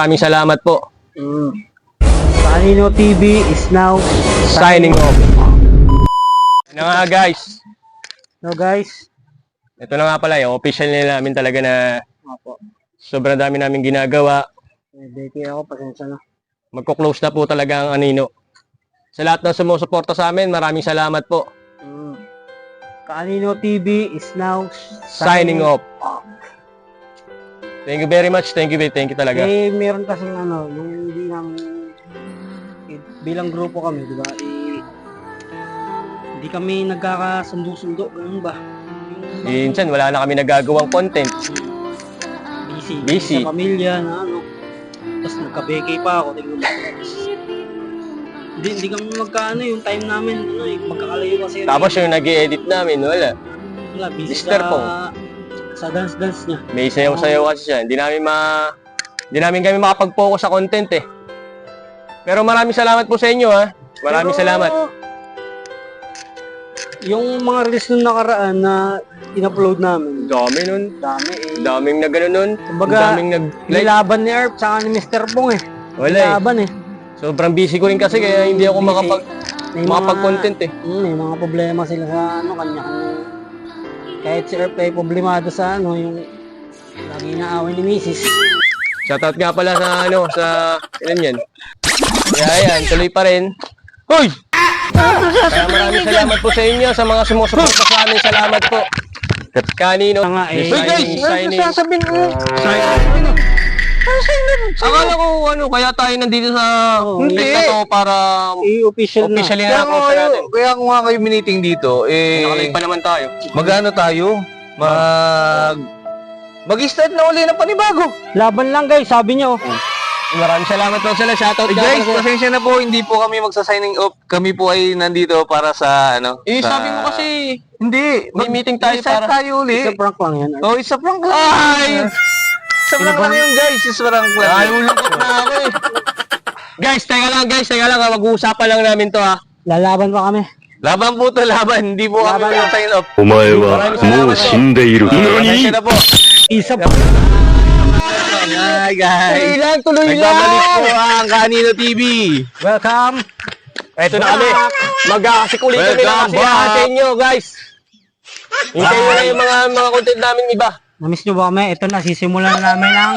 Maraming salamat po. Kanino TV is now Signing off. Ano nga guys, No guys. ito na nga pala yung official nila namin talaga na Opo. sobrang dami namin ginagawa. Beke ako, pasensya na. Magko-close na po talaga ang Anino. Sa lahat ng sumusuporta sa amin, maraming salamat po. Kanino TV is now Signing off. Thank you very much. Thank you talaga. Eh, meron kasing ano, yung hindi namin, bilang grupo kami, di ba? Hindi kami nagkakasundo-sundo, ganun ba? Minsan, wala na kami nagagawang content. Busy. Sa pamilya na ano. Tapos nagka-beke pa ako. Tingnan mo. Hindi kami magkaano yung time namin. Ano, magkakalayo kasi. Tapos yung nag-i-edit namin, wala. Wala, busy Mr. Pong. sa dance-dance niya. May sayaw-sayaw kasi siya. Hindi namin kami makapag-focus sa content eh. Pero maraming salamat po sa inyo ha. Maraming salamat. Yung mga release nung nakaraan na in-upload namin. Dami nun. Dami eh. Daming na gano'n nun. Kumbaga, daming nag-like. nilaban ni Erp tsaka ni Mr. Pong eh. Wala eh. Nilaban eh. Sobrang busy ko rin kasi kaya hindi ako May makapag-content eh. May mga problema sila sa ano, kanya-kanya. Kahit si Erp ay problemado sa ano, yung lagi naaway ni Mrs. Shoutout nga pala sa sa ilan yan. Kaya yan, tuloy pa rin. Hoy! Kaya maraming salamat po sa inyo, sa mga sumusuporta sa amin. Salamat po. Kanino? Eh, Hoy guys! ano sasabihin mo? Akala ko kaya tayo nandito sa Hindi. to para I-official na. officially na post natin. Kaya ko nga kayo meeting dito, Nakalive pa naman tayo. magano tayo? Mag-start na uli ng panibago. Laban lang guys, sabi nyo. Maraming salamat po sila. Shoutout Guys, pasensya na po, hindi po kami magsa-signing off. Kami po ay nandito para sa ano. Sabi mo kasi Hindi, may meeting tayo start para tayo uli. Isa prank lang yan. Oh, isa prank lang. Ay! Isa prank lang yun, guys. Isa prank lang. Nalulungkot na ako eh. Guys, teka lang. Mag-uusapan lang namin to ha. Lalaban pa kami. Laban po to, laban. Hindi po kami Laban. mag-sign off. お前はもう死んでいる。 Pasensya na po. Isa pa. Hi, guys. Tuloy Nagbabalik po ang Kanino TV. Welcome. Ito na kami. Mag-aasikulit kami ng Welcome kasiyahan back. sa inyo, guys. Hintayin mo na yung mga content namin iba. Namiss nyo ba kami? Ito na, sisimulan na namin ang